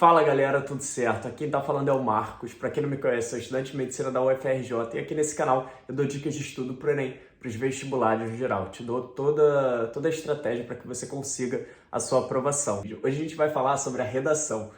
Fala galera, tudo certo? Aqui quem tá falando é o Marcos. Para quem não me conhece, sou estudante de medicina da UFRJ e aqui nesse canal eu dou dicas de estudo pro Enem, para os vestibulares no geral. Te dou toda a estratégia para que você consiga a sua aprovação. Hoje a gente vai falar sobre a redação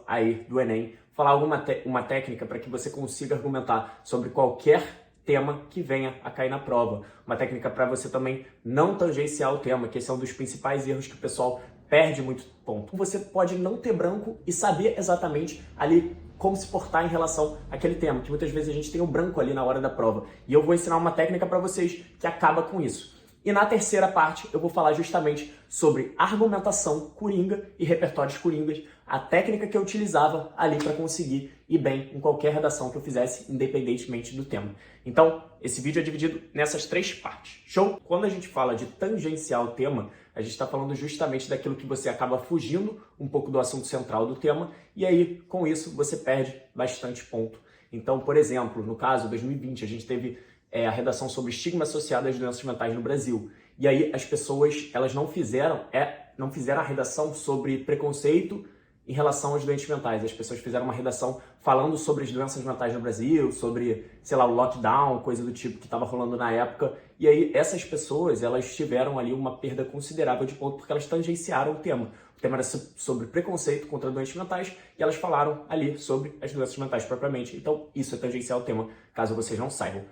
aí do Enem, falar uma técnica para que você consiga argumentar sobre qualquer tema que venha a cair na prova. Uma técnica para você também não tangenciar o tema, que esse é um dos principais erros que o pessoal perde muito ponto. Você pode não ter branco e saber exatamente ali como se portar em relação àquele tema, que muitas vezes a gente tem um branco ali na hora da prova. E eu vou ensinar uma técnica para vocês que acaba com isso. E na terceira parte eu vou falar justamente sobre argumentação coringa e repertórios coringas, a técnica que eu utilizava ali para conseguir ir bem em qualquer redação que eu fizesse, independentemente do tema. Então, esse vídeo é dividido nessas três partes. Show? Quando a gente fala de tangenciar o tema, a gente está falando justamente daquilo que você acaba fugindo um pouco do assunto central do tema, e aí, com isso, você perde bastante ponto. Então, por exemplo, no caso 2020, a gente teve a redação sobre estigma associado às doenças mentais no Brasil. E aí as pessoas elas não fizeram a redação sobre preconceito em relação aos doentes mentais. As pessoas fizeram uma redação falando sobre as doenças mentais no Brasil, sobre, sei lá, o lockdown, coisa do tipo que estava rolando na época. E aí essas pessoas, elas tiveram ali uma perda considerável de ponto porque elas tangenciaram o tema. O tema era sobre preconceito contra doentes mentais e elas falaram ali sobre as doenças mentais propriamente. Então isso é tangenciar o tema, caso vocês não saibam.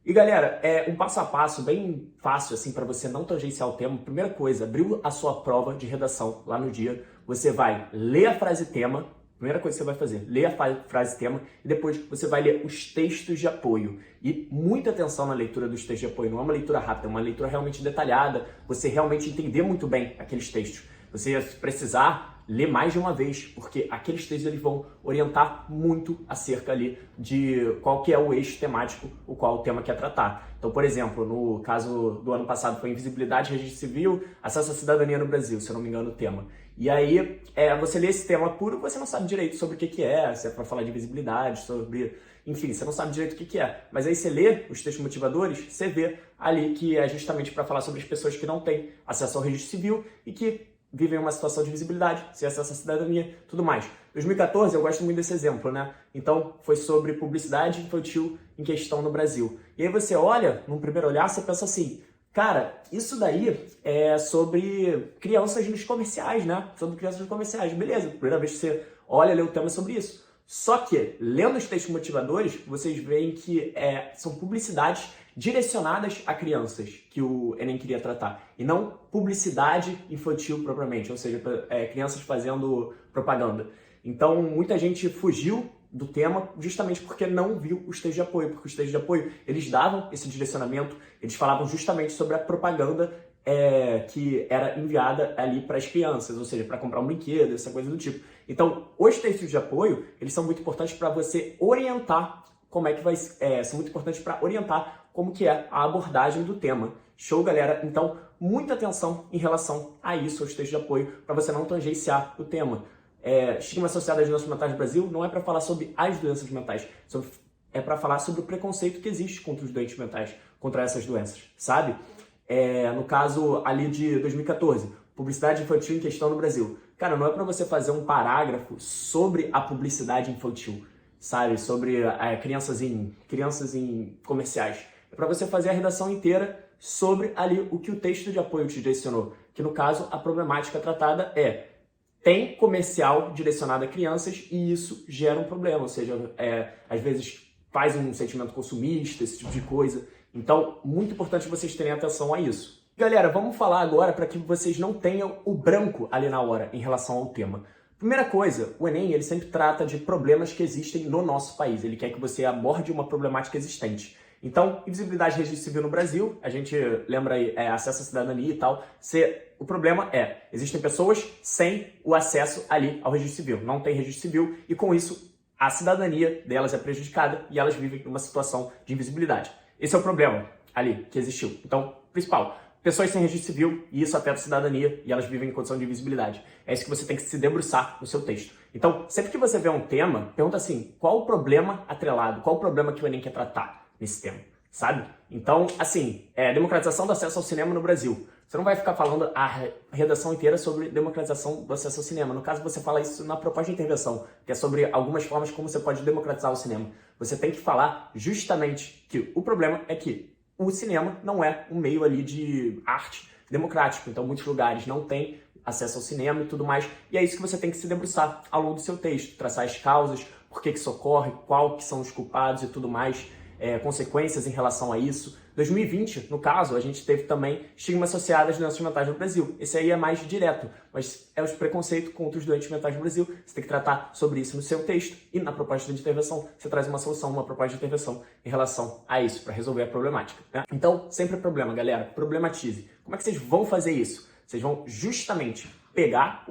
E galera, é um passo a passo bem fácil assim para você não tangenciar o tema. Primeira coisa, abriu a sua prova de redação lá no dia, você vai ler a frase tema, primeira coisa que você vai fazer, ler a frase tema e depois você vai ler os textos de apoio. E muita atenção na leitura dos textos de apoio, não é uma leitura rápida, é uma leitura realmente detalhada, você realmente entender muito bem aqueles textos. Você precisar ler mais de uma vez, porque aqueles textos eles vão orientar muito acerca ali de qual que é o eixo temático, o qual o tema quer tratar. Então, por exemplo, no caso do ano passado foi invisibilidade, registro civil, acesso à cidadania no Brasil, se eu não me engano o tema. E aí, você lê esse tema puro, você não sabe direito sobre o que é, se é para falar de visibilidade, sobre... Enfim, você não sabe direito o que é. Mas aí você lê os textos motivadores, você vê ali que é justamente para falar sobre as pessoas que não têm acesso ao registro civil e que vivem uma situação de visibilidade, sem acesso à cidadania, tudo mais. 2014, eu gosto muito desse exemplo, né? Então, foi sobre publicidade infantil em questão no Brasil. E aí você olha, num primeiro olhar, você pensa assim, cara, isso daí é sobre crianças nos comerciais, né? Sobre crianças nos comerciais. Beleza, primeira vez que você olha, lê o tema sobre isso. Só que, lendo os textos motivadores, vocês veem que são publicidades direcionadas a crianças que o Enem queria tratar, e não publicidade infantil propriamente, ou seja, crianças fazendo propaganda. Então, muita gente fugiu do tema justamente porque não viu os textos de apoio, porque os textos de apoio, eles davam esse direcionamento, eles falavam justamente sobre a propaganda que era enviada ali para as crianças, ou seja, para comprar um brinquedo, essa coisa do tipo. Então, os textos de apoio, eles são muito importantes para você orientar como é que vai... são muito importantes para orientar como que é a abordagem do tema. Show, galera? Então, muita atenção em relação a isso, aos textos de apoio, para você não tangenciar o tema. Estigma associado às doenças mentais no Brasil não é para falar sobre as doenças mentais, é para falar sobre o preconceito que existe contra os doentes mentais, contra essas doenças, sabe? No caso ali de 2014, publicidade infantil em questão no Brasil. Cara, não é para você fazer um parágrafo sobre a publicidade infantil, sabe? Sobre crianças em comerciais. É para você fazer a redação inteira sobre ali o que o texto de apoio te direcionou. Que no caso, a problemática tratada tem comercial direcionado a crianças e isso gera um problema. Ou seja, às vezes faz um sentimento consumista, esse tipo de coisa. Então, muito importante vocês terem atenção a isso. Galera, vamos falar agora para que vocês não tenham o branco ali na hora em relação ao tema. Primeira coisa, o Enem ele sempre trata de problemas que existem no nosso país. Ele quer que você aborde uma problemática existente. Então, invisibilidade e registro civil no Brasil, a gente lembra aí, acesso à cidadania e tal. O problema existem pessoas sem o acesso ali ao registro civil. Não tem registro civil e com isso a cidadania delas é prejudicada e elas vivem numa situação de invisibilidade. Esse é o problema ali que existiu. Então, principal, pessoas sem registro civil e isso afeta a cidadania e elas vivem em condição de invisibilidade. É isso que você tem que se debruçar no seu texto. Então, sempre que você vê um tema, pergunta assim, qual o problema atrelado? Qual o problema que o Enem quer tratar nesse tema, sabe? Então, assim, democratização do acesso ao cinema no Brasil. Você não vai ficar falando a redação inteira sobre democratização do acesso ao cinema. No caso, você fala isso na proposta de intervenção, que é sobre algumas formas como você pode democratizar o cinema. Você tem que falar justamente que o problema é que o cinema não é um meio ali de arte democrático. Então, muitos lugares não têm acesso ao cinema e tudo mais. E é isso que você tem que se debruçar ao longo do seu texto. Traçar as causas, por que isso ocorre, qual que são os culpados e tudo mais, consequências em relação a isso. 2020, no caso, a gente teve também estigma associado às doenças mentais no Brasil. Esse aí é mais direto, mas é os preconceitos contra os doentes mentais no Brasil. Você tem que tratar sobre isso no seu texto e na proposta de intervenção você traz uma solução, uma proposta de intervenção em relação a isso, para resolver a problemática, né? Então, sempre é problema, galera. Problematize. Como é que vocês vão fazer isso? Vocês vão justamente pegar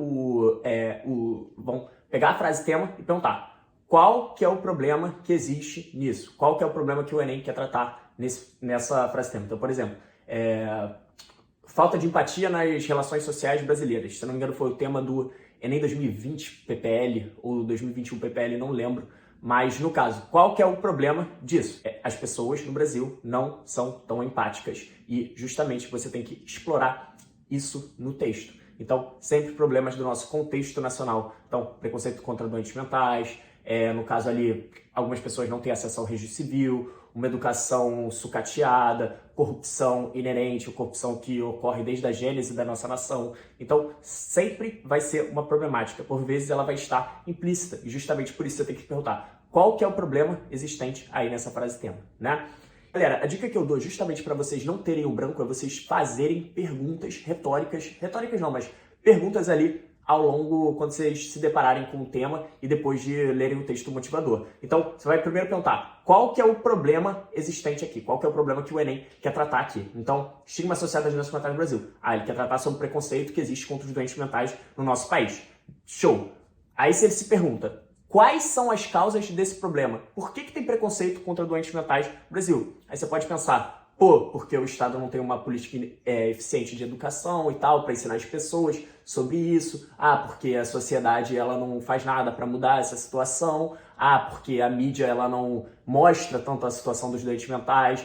vão pegar a frase tema e perguntar qual que é o problema que existe nisso? Qual que é o problema que o Enem quer tratar nessa frase tema? Então, por exemplo, falta de empatia nas relações sociais brasileiras. Se não me engano, foi o tema do Enem 2020 PPL ou 2021 PPL, não lembro. Mas, no caso, qual que é o problema disso? As pessoas no Brasil não são tão empáticas e, justamente, você tem que explorar isso no texto. Então, sempre problemas do nosso contexto nacional. Então, preconceito contra doentes mentais, no caso ali, algumas pessoas não têm acesso ao registro civil, uma educação sucateada, corrupção inerente, ou corrupção que ocorre desde a gênese da nossa nação. Então, sempre vai ser uma problemática. Por vezes, ela vai estar implícita. E justamente por isso você tem que perguntar qual que é o problema existente aí nessa frase tema, né? Galera, a dica que eu dou justamente para vocês não terem o branco é vocês fazerem perguntas retóricas não, mas perguntas ali ao longo, quando vocês se depararem com o tema e depois de lerem o texto motivador. Então, você vai primeiro perguntar qual que é o problema existente aqui, qual que é o problema que o Enem quer tratar aqui. Então, estigma associado às doenças mentais no Brasil. Ele quer tratar sobre o preconceito que existe contra os doentes mentais no nosso país. Show! Aí você se pergunta, quais são as causas desse problema? Por que tem preconceito contra doentes mentais no Brasil? Aí você pode pensar, porque o Estado não tem uma política eficiente de educação e tal, para ensinar as pessoas sobre isso. Porque a sociedade ela não faz nada para mudar essa situação. Porque a mídia ela não mostra tanto a situação dos doentes mentais.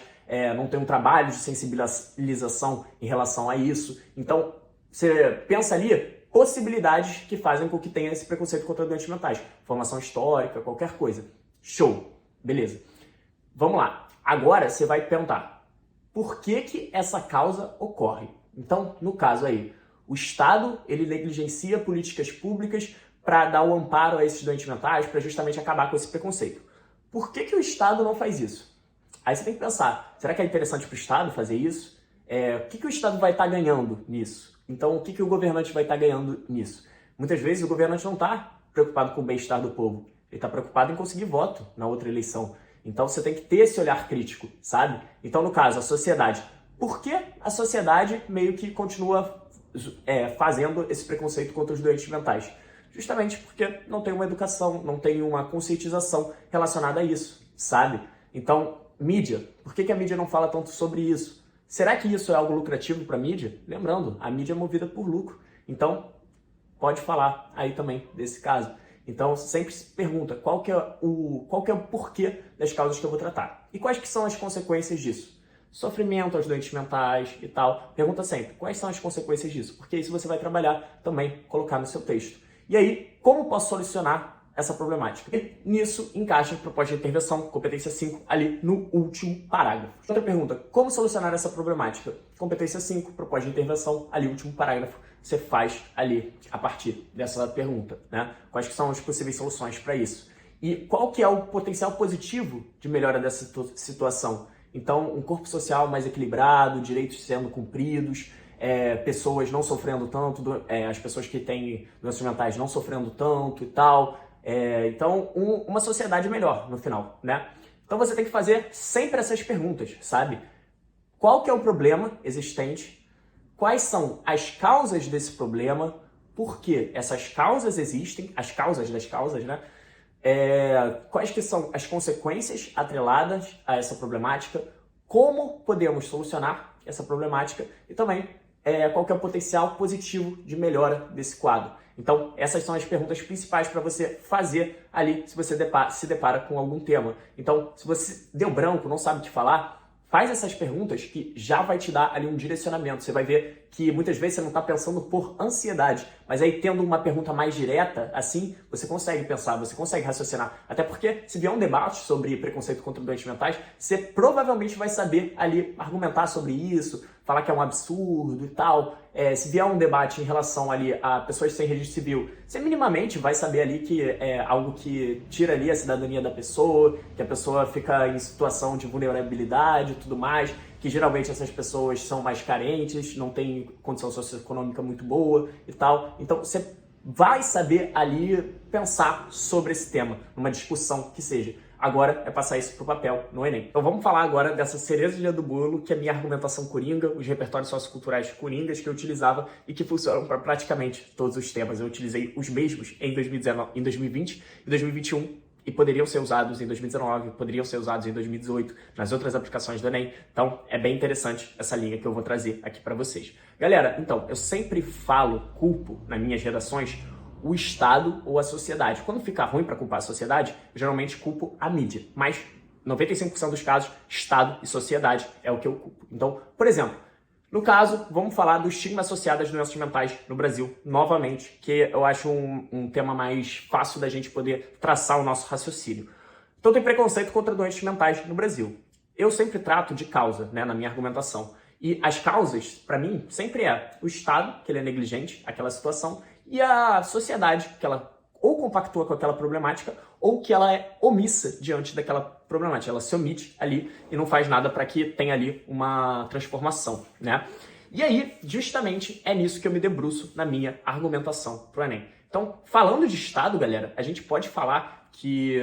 Não tem um trabalho de sensibilização em relação a isso. Então, você pensa ali possibilidades que fazem com que tenha esse preconceito contra doentes mentais. Formação histórica, qualquer coisa. Show! Beleza. Vamos lá. Agora você vai perguntar, por que essa causa ocorre? Então, no caso aí, o Estado ele negligencia políticas públicas para dar o amparo a esses doentes mentais, para justamente acabar com esse preconceito. Por que o Estado não faz isso? Aí você tem que pensar, será que é interessante para o Estado fazer isso? O que o Estado vai estar ganhando nisso? Então, o que o governante vai estar ganhando nisso? Muitas vezes o governante não está preocupado com o bem-estar do povo, ele está preocupado em conseguir voto na outra eleição. Então você tem que ter esse olhar crítico, sabe? Então, no caso, a sociedade. Por que a sociedade meio que continua fazendo esse preconceito contra os doentes mentais? Justamente porque não tem uma educação, não tem uma conscientização relacionada a isso, sabe? Então, mídia. Por que a mídia não fala tanto sobre isso? Será que isso é algo lucrativo para a mídia? Lembrando, a mídia é movida por lucro. Então, pode falar aí também desse caso. Então, sempre se pergunta qual que é o porquê das causas que eu vou tratar. E quais que são as consequências disso? Sofrimento aos doentes mentais e tal. Pergunta sempre, quais são as consequências disso? Porque isso você vai trabalhar também, colocar no seu texto. E aí, como posso solucionar essa problemática? E nisso encaixa a proposta de intervenção, competência 5, ali no último parágrafo. Outra pergunta, como solucionar essa problemática? Competência 5, proposta de intervenção, ali último parágrafo. Você faz ali a partir dessa pergunta, né? Quais que são as possíveis soluções para isso? E qual que é o potencial positivo de melhora dessa situação? Então, um corpo social mais equilibrado, direitos sendo cumpridos, pessoas não sofrendo tanto, as pessoas que têm doenças mentais não sofrendo tanto e tal. Então, uma sociedade melhor no final, né? Então, você tem que fazer sempre essas perguntas, sabe? Qual que é o problema existente? Quais são as causas desse problema? Por que essas causas existem? As causas das causas, né? Quais que são as consequências atreladas a essa problemática? Como podemos solucionar essa problemática? E também, qual que é o potencial positivo de melhora desse quadro? Então, essas são as perguntas principais para você fazer ali se você se depara com algum tema. Então, se você deu branco, não sabe o que falar, faz essas perguntas que já vai te dar ali um direcionamento. Você vai ver que muitas vezes você não está pensando por ansiedade, mas aí tendo uma pergunta mais direta, assim, você consegue pensar, você consegue raciocinar. Até porque, se vier um debate sobre preconceito contra doentes mentais, você provavelmente vai saber ali argumentar sobre isso, falar que é um absurdo e tal. Se vier um debate em relação ali a pessoas sem registro civil, você minimamente vai saber ali que é algo que tira ali a cidadania da pessoa, que a pessoa fica em situação de vulnerabilidade e tudo mais, que geralmente essas pessoas são mais carentes, não têm condição socioeconômica muito boa e tal. Então você vai saber ali pensar sobre esse tema, numa discussão que seja. Agora é passar isso pro papel no Enem. Então vamos falar agora dessa cereja do bolo, que é a minha argumentação coringa, os repertórios socioculturais coringas que eu utilizava e que funcionam para praticamente todos os temas. Eu utilizei os mesmos em 2019, em 2020 e 2021 e poderiam ser usados em 2019, poderiam ser usados em 2018, nas outras aplicações do Enem. Então é bem interessante essa linha que eu vou trazer aqui para vocês. Galera, então, eu sempre culpo nas minhas redações o Estado ou a sociedade. Quando fica ruim para culpar a sociedade, eu geralmente culpo a mídia, mas 95% dos casos, Estado e sociedade é o que eu culpo. Então, por exemplo, no caso, vamos falar do estigma associado às doenças mentais no Brasil, novamente, que eu acho um tema mais fácil da gente poder traçar o nosso raciocínio. Então tem preconceito contra doenças mentais no Brasil. Eu sempre trato de causa, né, na minha argumentação. E as causas, para mim, sempre é o Estado, que ele é negligente, aquela situação, e a sociedade, que ela ou compactua com aquela problemática, ou que ela é omissa diante daquela problemática. Ela se omite ali e não faz nada para que tenha ali uma transformação, né? E aí, justamente, é nisso que eu me debruço na minha argumentação pro Enem. Então, falando de Estado, galera, a gente pode falar que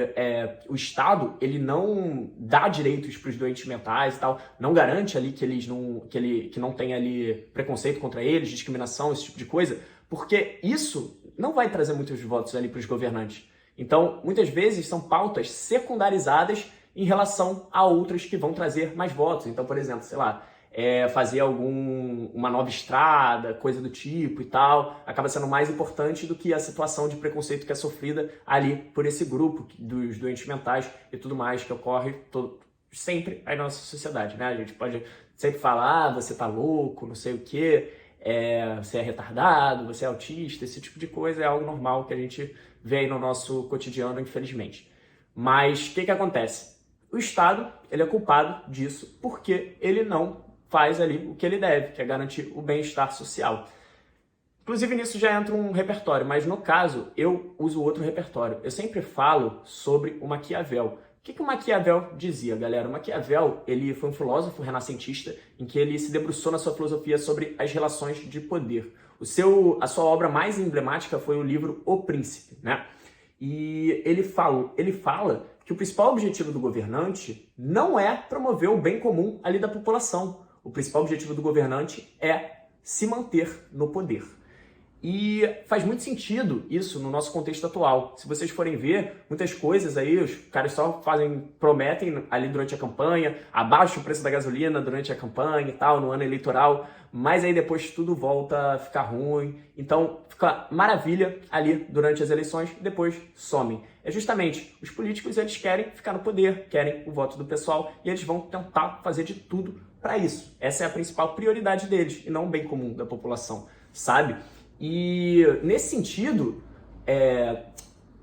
o Estado, ele não dá direitos para os doentes mentais e tal, não garante ali que não tenha ali preconceito contra eles, discriminação, esse tipo de coisa, porque isso não vai trazer muitos votos ali para os governantes. Então, muitas vezes são pautas secundarizadas em relação a outras que vão trazer mais votos. Então, por exemplo, sei lá, fazer uma nova estrada, coisa do tipo e tal, acaba sendo mais importante do que a situação de preconceito que é sofrida ali por esse grupo dos doentes mentais e tudo mais que ocorre sempre aí na nossa sociedade, né? A gente pode sempre falar, você tá louco, não sei o quê, você é retardado, você é autista, esse tipo de coisa é algo normal que a gente vê aí no nosso cotidiano, infelizmente. Mas o que acontece? O Estado, ele é culpado disso porque ele não faz ali o que ele deve, que é garantir o bem-estar social. Inclusive nisso já entra um repertório, mas no caso eu uso outro repertório. Eu sempre falo sobre o Maquiavel. O que o Maquiavel dizia, galera? O Maquiavel, ele foi um filósofo renascentista em que ele se debruçou na sua filosofia sobre as relações de poder. A sua obra mais emblemática foi o livro O Príncipe, né? E ele fala que o principal objetivo do governante não é promover o bem comum ali da população. O principal objetivo do governante é se manter no poder. E faz muito sentido isso no nosso contexto atual. Se vocês forem ver, muitas coisas aí, os caras só prometem ali durante a campanha, abaixa o preço da gasolina durante a campanha e tal, no ano eleitoral, mas aí depois tudo volta a ficar ruim. Então fica maravilha ali durante as eleições e depois somem. É justamente, os políticos eles querem ficar no poder, querem o voto do pessoal e eles vão tentar fazer de tudo para isso. Essa é a principal prioridade deles e não o bem comum da população, sabe? E, nesse sentido,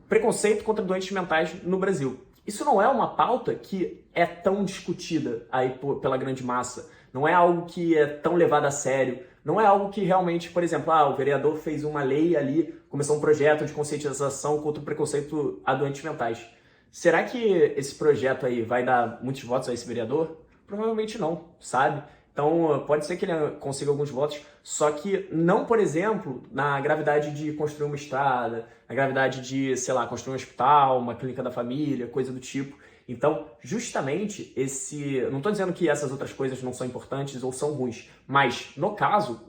preconceito contra doentes mentais no Brasil. Isso não é uma pauta que é tão discutida aí pela grande massa. Não é algo que é tão levado a sério. Não é algo que realmente, por exemplo, o vereador fez uma lei ali, começou um projeto de conscientização contra o preconceito a doentes mentais. Será que esse projeto aí vai dar muitos votos a esse vereador? Provavelmente não, sabe? Então, pode ser que ele consiga alguns votos, só que não, por exemplo, na gravidade de construir uma estrada, na gravidade de, sei lá, construir um hospital, uma clínica da família, coisa do tipo. Então, justamente não estou dizendo que essas outras coisas não são importantes ou são ruins, mas, no caso,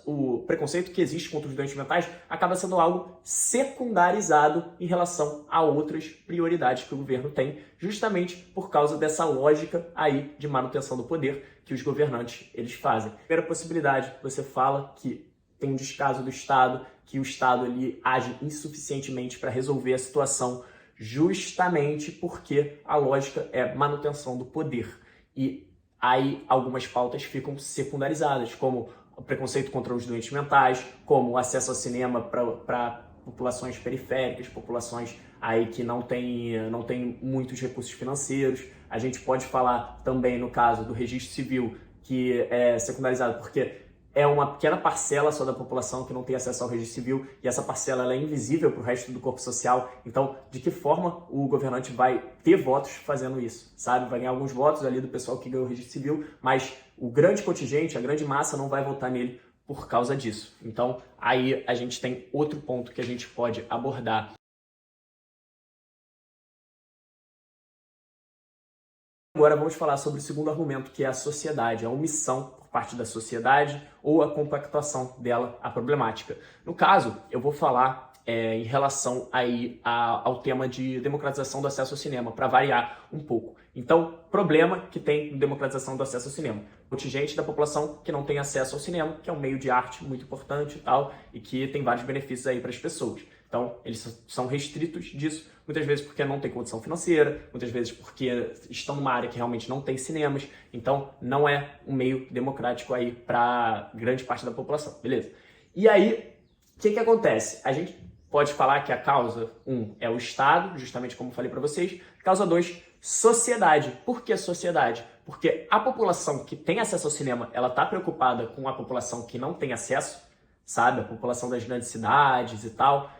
o preconceito que existe contra os doentes mentais acaba sendo algo secundarizado em relação a outras prioridades que o governo tem, justamente por causa dessa lógica aí de manutenção do poder que os governantes eles fazem. Primeira possibilidade, você fala que tem um descaso do Estado, que o Estado ele age insuficientemente para resolver a situação, justamente porque a lógica é manutenção do poder. E aí algumas pautas ficam secundarizadas, como o preconceito contra os doentes mentais, como o acesso ao cinema para populações periféricas, populações aí que não tem muitos recursos financeiros. A gente pode falar também no caso do registro civil, que é secundarizado porque é uma pequena parcela só da população que não tem acesso ao registro civil, e essa parcela ela é invisível para o resto do corpo social. Então, de que forma o governante vai ter votos fazendo isso, sabe? Vai ganhar alguns votos ali do pessoal que ganhou o registro civil, mas o grande contingente, a grande massa não vai votar nele por causa disso. Então, aí a gente tem outro ponto que a gente pode abordar. Agora vamos falar sobre o segundo argumento, que é a sociedade, a omissão por parte da sociedade ou a compactuação dela à problemática. No caso, eu vou falar em relação aí ao tema de democratização do acesso ao cinema, para variar um pouco. Então, problema que tem democratização do acesso ao cinema. Contingente da população que não tem acesso ao cinema, que é um meio de arte muito importante e tal, e que tem vários benefícios aí para as pessoas. Então, eles são restritos disso, muitas vezes porque não tem condição financeira, muitas vezes porque estão numa área que realmente não tem cinemas, então não é um meio democrático aí para grande parte da população, beleza? E aí, o que acontece? A gente pode falar que a causa 1 é o Estado, justamente como falei para vocês, causa 2, sociedade. Por que sociedade? Porque a população que tem acesso ao cinema, ela está preocupada com a população que não tem acesso, sabe? A população das grandes cidades e tal,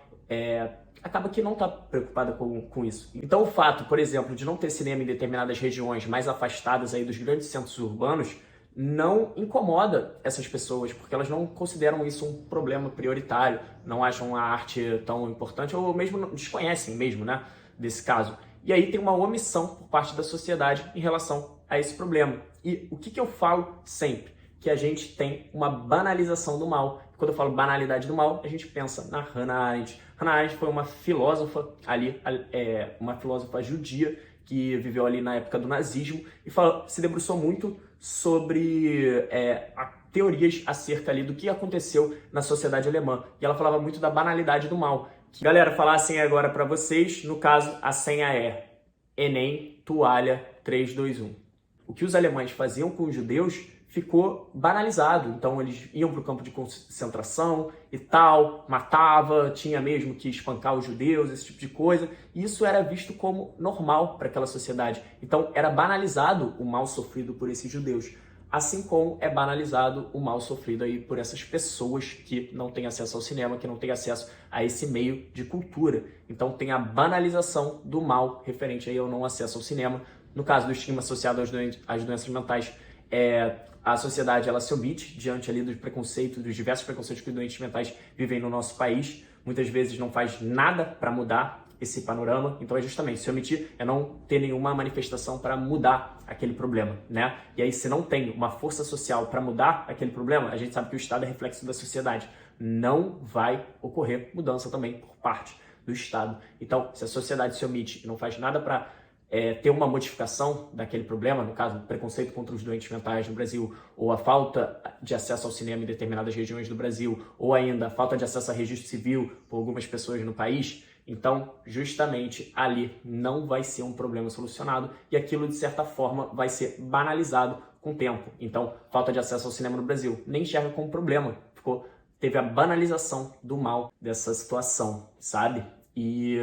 acaba que não está preocupada com isso. Então o fato, por exemplo, de não ter cinema em determinadas regiões mais afastadas aí dos grandes centros urbanos não incomoda essas pessoas, porque elas não consideram isso um problema prioritário, não acham a arte tão importante ou mesmo desconhecem mesmo, né, desse caso. E aí tem uma omissão por parte da sociedade em relação a esse problema. E o que eu falo sempre? Que a gente tem uma banalização do mal. Quando eu falo banalidade do mal, a gente pensa na Hannah Arendt. Hannah Arendt foi uma filósofa ali, uma filósofa judia que viveu ali na época do nazismo e se debruçou muito sobre teorias acerca ali do que aconteceu na sociedade alemã. E ela falava muito da banalidade do mal. Galera, falar a senha agora para vocês. No caso, a senha é Enem, toalha, 3, 2, 1. O que os alemães faziam com os judeus ficou banalizado. Então eles iam para o campo de concentração e tal, matava, tinha mesmo que espancar os judeus, esse tipo de coisa. E isso era visto como normal para aquela sociedade. Então era banalizado o mal sofrido por esses judeus. Assim como é banalizado o mal sofrido aí por essas pessoas que não têm acesso ao cinema, que não têm acesso a esse meio de cultura. Então tem a banalização do mal referente aí ao não acesso ao cinema. No caso do estigma associado às doenças mentais, a sociedade ela se omite diante ali dos preconceitos, dos diversos preconceitos que os doentes mentais vivem no nosso país. Muitas vezes não faz nada para mudar esse panorama. Então é justamente se omitir, é não ter nenhuma manifestação para mudar aquele problema, né? E aí se não tem uma força social para mudar aquele problema, a gente sabe que o Estado é reflexo da sociedade. Não vai ocorrer mudança também por parte do Estado. Então, se a sociedade se omite e não faz nada para ter uma modificação daquele problema, no caso, o preconceito contra os doentes mentais no Brasil, ou a falta de acesso ao cinema em determinadas regiões do Brasil, ou ainda a falta de acesso a registro civil por algumas pessoas no país, então, justamente ali não vai ser um problema solucionado e aquilo, de certa forma, vai ser banalizado com o tempo. Então, falta de acesso ao cinema no Brasil nem enxerga como problema, teve a banalização do mal dessa situação, sabe? E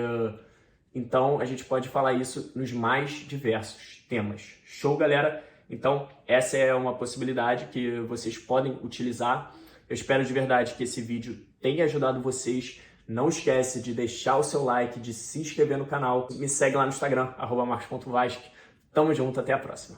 então a gente pode falar isso nos mais diversos temas. Show, galera? Então essa é uma possibilidade que vocês podem utilizar. Eu espero de verdade que esse vídeo tenha ajudado vocês. Não esquece de deixar o seu like, de se inscrever no canal. Me segue lá no Instagram, @marcos.vasque. Tamo junto, até a próxima.